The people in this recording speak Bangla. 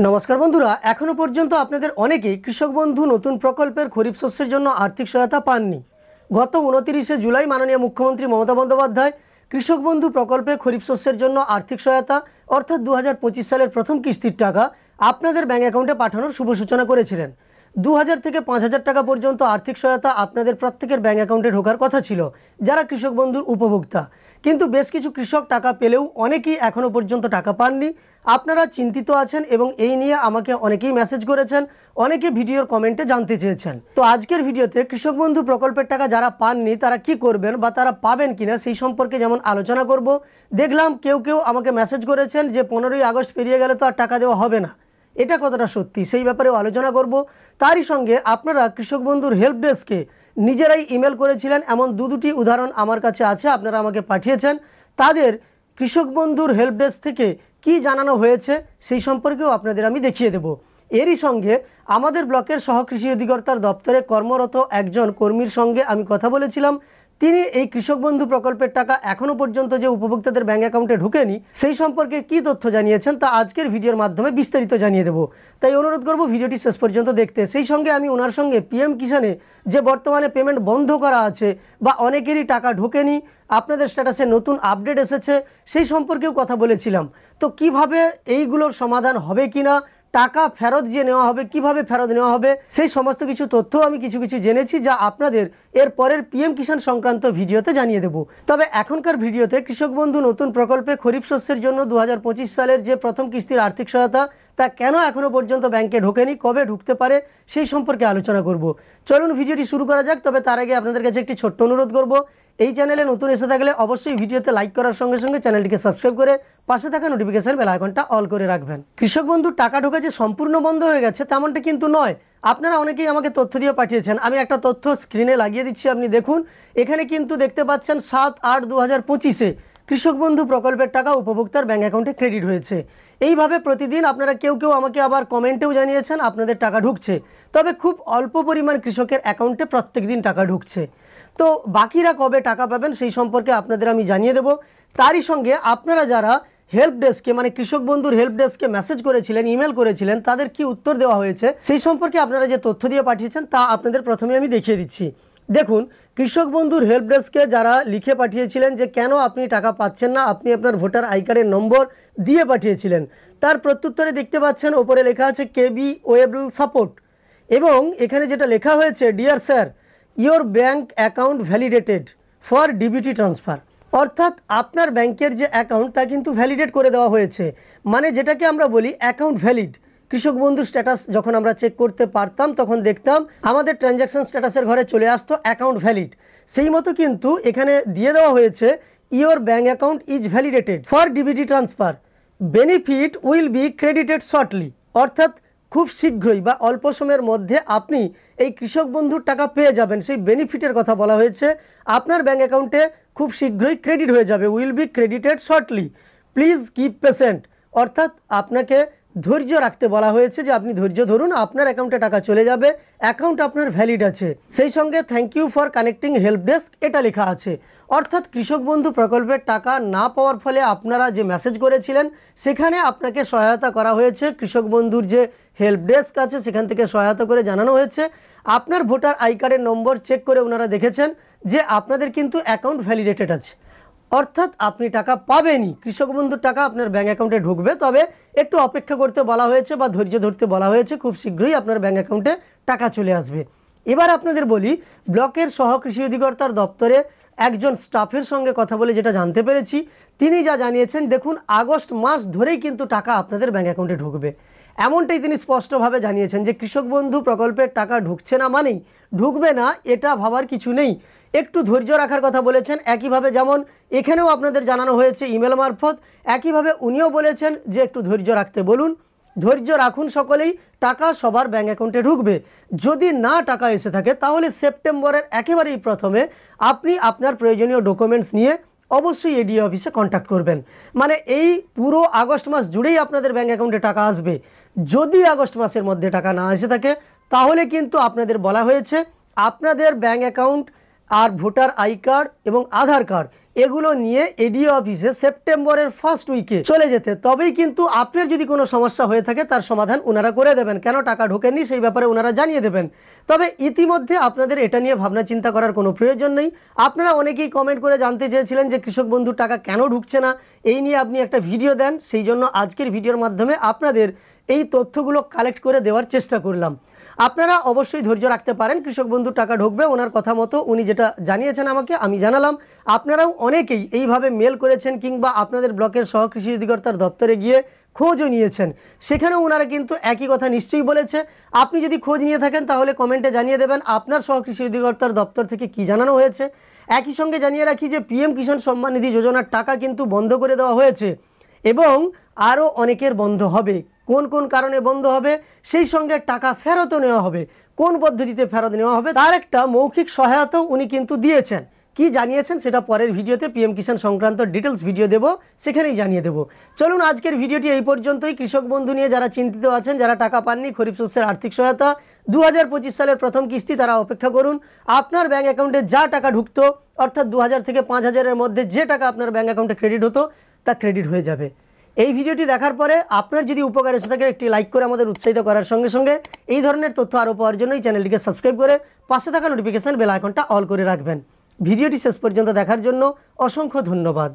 নমস্কার বন্ধুরা, এখনো পর্যন্ত আপনাদের অনেকেই কৃষক বন্ধু নতুন প্রকল্পের খরিফ শস্যের জন্য আর্থিক সহায়তা পাননি। গত 29শে জুলাই মাননীয় মুখ্যমন্ত্রী মমতা বন্দ্যোপাধ্যায় কৃষক বন্ধু প্রকল্পে খরিফ শস্যের জন্য আর্থিক সহায়তা অর্থাৎ 2025 সালের প্রথম কিস্তির টাকা আপনাদের ব্যাঙ্ক অ্যাকাউন্টে পাঠানোর শুভ সূচনা করেছিলেন। 2000 থেকে 5000 টাকা পর্যন্ত আর্থিক সহায়তা আপনাদের প্রত্যেকের ব্যাঙ্ক অ্যাকাউন্টে ঢোকার কথা ছিল যারা কৃষক বন্ধুর উপভোক্তা। কিন্তু বেশ কিছু কৃষক টাকা পেলেও অনেকেই এখনও পর্যন্ত টাকা পাননি। আপনারা চিন্তিত আছেন এবং এই নিয়ে আমাকে অনেকেই মেসেজ করেছেন, অনেকে ভিডিওর কমেন্টে জানতে চেয়েছেন। তো আজকের ভিডিওতে কৃষক বন্ধু প্রকল্পের টাকা যারা পাননি তারা কি করবেন বা তারা পাবেন কিনা সেই সম্পর্কে যেমন আলোচনা করব। দেখলাম কেউ আমাকে মেসেজ করেছেন যে 15ই আগস্ট পেরিয়ে গেলে তো আর টাকা দেওয়া হবে না, এটা কতটা সত্যি সেই ব্যাপারেও আলোচনা করব। তারই সঙ্গে আপনারা কৃষক বন্ধুর হেল্প ডেস্কে নিজেরাই ইমেল করেছিলেন এমন দুটি উদাহরণ আমার কাছে আছে, আপনারা আমাকে পাঠিয়েছেন। তাদের কৃষক বন্ধুর হেল্প ডেস্ক থেকে কি জানানো হয়েছে সেই সম্পর্কেও আপনাদের আমি দেখিয়ে দেব। এরই সঙ্গে আমাদের ব্লকের সহকৃষি অধিকর্তার দপ্তরে কর্মরত একজন কর্মীর সঙ্গে আমি কথা বলেছিলাম। তিনি এই কৃষক বন্ধু প্রকল্পের টাকা এখনও পর্যন্ত যে উপভোক্তাদের ব্যাঙ্ক অ্যাকাউন্টে ঢুকেনি সেই সম্পর্কে কি তথ্য জানিয়েছেন তা আজকের ভিডিওর মাধ্যমে বিস্তারিত জানিয়ে দেব। তাই অনুরোধ করব ভিডিওটি শেষ পর্যন্ত দেখতে। সেই সঙ্গে আমি ওনার সঙ্গে পিএম কিষানে যে বর্তমানে পেমেন্ট বন্ধ করা আছে বা অনেকেরই টাকা ঢোকেনি, আপনাদের স্ট্যাটাসে নতুন আপডেট এসেছে সেই সম্পর্কেও কথা বলেছিলাম। তো কিভাবে এইগুলোর সমাধান হবে কিনা, টাকা ফেরত যে নেওয়া হবে কিভাবে ফেরত নেওয়া হবে সেই সমস্ত কিছু তথ্য আমি কিছু জেনেছি যা আপনাদের এর পরের পিএম কিষাণ সংক্রান্ত ভিডিওতে জানিয়ে দেব। তবে এখনকার ভিডিওতে কৃষক বন্ধু নতুন প্রকল্পে খরিফ শস্যের জন্য 2025 সালের যে প্রথম কিস্তির আর্থিক সহায়তা তা কেন এখনও পর্যন্ত ব্যাংকে ঢোকেনি, কবে ঢুকতে পারে সেই সম্পর্কে আলোচনা করব। চলুন ভিডিওটি শুরু করা যাক। তবে তার আগে আপনাদের কাছে একটি ছোট্ট অনুরোধ করব, এই চ্যানেলে নতুন এসে থাকলে অবশ্যই ভিডিওতে লাইক করার সঙ্গে সঙ্গে চ্যানেলটিকে সাবস্ক্রাইব করে পাশে থাকা নোটিফিকেশন বেল আইকনটা অল করে রাখবেন। কৃষক বন্ধুর টাকা ঢোকা যে সম্পূর্ণ বন্ধ হয়ে গেছে তেমনটা কিন্তু নয়। আপনারা অনেকেই আমাকে তথ্য দিয়ে পাঠিয়েছেন, আমি একটা তথ্য স্ক্রিনে লাগিয়ে দিচ্ছি, আপনি দেখুন। এখানে কিন্তু দেখতে পাচ্ছেন 7/8/2025-এ কৃষক বন্ধু প্রকল্পের টাকা উপভোক্তার ব্যাঙ্ক অ্যাকাউন্টে ক্রেডিট হয়েছে। এইভাবে প্রতিদিন আপনারা কেউ আমাকে আবার কমেন্টেও জানিয়েছেন আপনাদের টাকা ঢুকছে, তবে খুব অল্প পরিমাণ কৃষকের অ্যাকাউন্টে প্রত্যেক দিন টাকা ঢুকছে। তো বাকিরা কবে টাকা পাবেন সেই সম্পর্কে আপনাদের আমি জানিয়ে দেব। তারই সঙ্গে আপনারা যারা হেল্প ডেস্কে মানে কৃষক বন্ধুর হেল্প ডেস্কে মেসেজ করেছিলেন, ইমেল করেছিলেন, তাদের কি উত্তর দেওয়া হয়েছে সেই সম্পর্কে আপনারা যে তথ্য দিয়ে পাঠিয়েছেন তা আপনাদের প্রথমে আমি দেখিয়ে দিচ্ছি। দেখুন, কৃষক বন্ধুর হেল্প ডেস্কে যারা লিখে পাঠিয়েছিলেন যে কেন আপনি টাকা পাচ্ছেন না, আপনি আপনার ভোটার আই কার্ডের নম্বর দিয়ে পাঠিয়েছিলেন, তার প্রত্যুত্তরে দেখতে পাচ্ছেন ওপরে লেখা আছে কেবি ওয়েবল সাপোর্ট, এবং এখানে যেটা লেখা হয়েছে dear sir your bank account validated for DBT transfer, অর্থাৎ আপনার ব্যাংকের যে অ্যাকাউন্ট তা কিন্তু ভ্যালিডেট করে দেওয়া হয়েছে। মানে যেটাকে আমরা বলি অ্যাকাউন্ট ভ্যালিড। কৃষক বন্ধুর স্ট্যাটাস যখন আমরা চেক করতে পারতাম তখন দেখতাম আমাদের ট্রানজ্যাকশন স্ট্যাটাসের ঘরে চলে আসতো অ্যাকাউন্ট ভ্যালিড। সেই মতো কিন্তু এখানে দিয়ে দেওয়া হয়েছে your bank account is validated for DBT transfer, benefit will be credited shortly, অর্থাৎ খুব শীঘ্রই বা অল্প সময়ের মধ্যে আপনি এই কৃষক বন্ধুর টাকা পেয়ে যাবেন। সেই বেনিফিটের কথা বলা হয়েছে, আপনার ব্যাঙ্ক অ্যাকাউন্টে খুব শীঘ্রই ক্রেডিট হয়ে যাবে, will be credited shortly, please keep patient, অর্থাৎ আপনাকে ধৈর্য রাখতে বলা হয়েছে যে আপনি ধৈর্য ধরুন, আপনার অ্যাকাউন্টে টাকা চলে যাবে, অ্যাকাউন্ট আপনার ভ্যালিড আছে। সেই সঙ্গে thank you for connecting help desk এটা লেখা আছে। অর্থাৎ কৃষক বন্ধু প্রকল্পের টাকা না পাওয়ার ফলে আপনারা যে মেসেজ করেছিলেন সেখানে আপনাকে সহায়তা করা হয়েছে, কৃষক বন্ধুর যে হেল্প ডেস্ক আছে সেখান থেকে সহায়তা করে জানানো হয়েছে আপনার ভোটার আই কার্ডের নম্বর চেক করে ওনারা দেখেছেন যে আপনাদের কিন্তু অ্যাকাউন্ট ভ্যালিডেটেড আছে, অর্থাৎ আপনি টাকা পাবেনই, কৃষক বন্ধুর টাকা আপনার ব্যাঙ্ক অ্যাকাউন্টে ঢুকবে, তবে একটু অপেক্ষা করতে বলা হয়েছে বা ধৈর্য ধরতে বলা হয়েছে, খুব শীঘ্রই আপনার ব্যাঙ্ক অ্যাকাউন্টে টাকা চলে আসবে। এবার আপনাদের বলি, ব্লকের সহকৃষি অধিকর্তার দপ্তরে একজন স্টাফের সঙ্গে কথা বলে যেটা জানতে পেরেছি, তিনি যা জানিয়েছেন, দেখুন আগস্ট মাস ধরেই কিন্তু টাকা আপনাদের ব্যাঙ্ক অ্যাকাউন্টে ঢুকবে, এমনটাই তিনি স্পষ্টভাবে জানিয়েছেন যে কৃষক বন্ধু প্রকল্পের টাকা ঢুকছে না মানেই ঢুকবে না এটা ভাবার কিছু নেই, একটু ধৈর্য রাখার কথা বলেছেন। একইভাবে যেমন এখানেও আপনাদের জানানো হয়েছে ইমেল মারফত, একইভাবে উনিও বলেছেন যে একটু ধৈর্য রাখতে বলুন, ধৈর্য রাখুন সকলেই, টাকা সবার ব্যাঙ্ক অ্যাকাউন্টে ঢুকবে। যদি না টাকা এসে থাকে তাহলে সেপ্টেম্বরের একেবারেই প্রথমে আপনি আপনার প্রয়োজনীয় ডকুমেন্টস নিয়ে অবশ্যই এডিও অফিসে কন্ট্যাক্ট করবেন। মানে এই পুরো আগস্ট মাস জুড়েই আপনাদের ব্যাঙ্ক অ্যাকাউন্টে টাকা আসবে। যদি আগস্ট মাসের মধ্যে টাকা না এসে থাকে তাহলে কিন্তু আপনাদের বলা হয়েছে আপনাদের ব্যাঙ্ক অ্যাকাউন্ট আর ভোটার আই কার্ড এবং আধার কার্ড এগুলো নিয়ে এডিও অফিসে সেপ্টেম্বরের ফার্স্ট উইকে চলে যেতে, তবেই কিন্তু আপনার যদি কোনো সমস্যা হয়ে থাকে তার সমাধান ওনারা করে দেবেন। কেন টাকা ঢোকেননি সেই ব্যাপারে ওনারা জানিয়ে দেবেন। তবে ইতিমধ্যে আপনাদের এটা নিয়ে ভাবনা চিন্তা করার কোনো প্রয়োজন নেই। আপনারা অনেকেই কমেন্ট করে জানতে চেয়েছিলেন যে কৃষক বন্ধুর টাকা কেন ঢুকছে না, এই নিয়ে আপনি একটা ভিডিও দেন। সেই জন্য আজকের ভিডিওর মাধ্যমে আপনাদের এই তথ্যগুলো কালেক্ট করে দেওয়ার চেষ্টা করলাম। আপনারা অবশ্যই ধৈর্য রাখতে পারেন, কৃষক বন্ধুর টাকা ঢুকবে। ওনার কথা মতো উনি যেটা জানিয়েছেন আমাকে আমি জানালাম। আপনারাও অনেকেই এইভাবে মেল করেছেন কিংবা আপনাদের ব্লকের সহকৃষি অধিকর্তার দপ্তরে গিয়ে খোঁজও নিয়েছেন, সেখানেও ওনারা কিন্তু একই কথা নিশ্চয়ই বলেছে। আপনি যদি খোঁজ নিয়ে থাকেন তাহলে কমেন্টে জানিয়ে দেবেন আপনার সহকৃষি অধিকর্তার দপ্তর থেকে কি জানানো হয়েছে। একই সঙ্গে জানিয়ে রাখি যে পিএম কিষাণ সম্মান নিধি যোজনার টাকা কিন্তু বন্ধ করে দেওয়া হয়েছে এবং আরও অনেকের বন্ধ হবে। কোন কোন কারণে বন্ধ হবে, সেই সঙ্গে টাকা ফেরতও নেওয়া হবে, কোন পদ্ধতিতে ফেরত নেওয়া হবে তার একটা মৌখিক সহায়তাও উনি কিন্তু দিয়েছেন। কি জানিয়েছেন সেটা পরের ভিডিওতে পিএম কিষাণ সংক্রান্ত ডিটেলস ভিডিও দেব, সেখানেই জানিয়ে দেব। চলুন আজকের ভিডিওটি এই পর্যন্তই। কৃষক বন্ধু নিয়ে যারা চিন্তিত আছেন, যারা টাকা পাননি খরিফ শস্যের আর্থিক সহায়তা 2025 সালের প্রথম কিস্তি, তারা অপেক্ষা করুন। আপনার ব্যাঙ্ক অ্যাকাউন্টে যা টাকা ঢুকতো অর্থাৎ 2000 থেকে 5000-এর মধ্যে যে টাকা আপনার ব্যাঙ্ক অ্যাকাউন্টে ক্রেডিট হতো তা ক্রেডিট হয়ে যাবে। এই ভিডিওটি দেখার পরে আপনার যদি উপকার এসে থাকে একটি লাইক করে আমাদের উৎসাহিত করার সঙ্গে সঙ্গে এই ধরনের তথ্য আরও পাওয়ার জন্য এই চ্যানেলটিকে সাবস্ক্রাইব করে পাশে থাকা নোটিফিকেশান বেল আইকনটা অল করে রাখবেন। ভিডিওটি শেষ পর্যন্ত দেখার জন্য অসংখ্য ধন্যবাদ।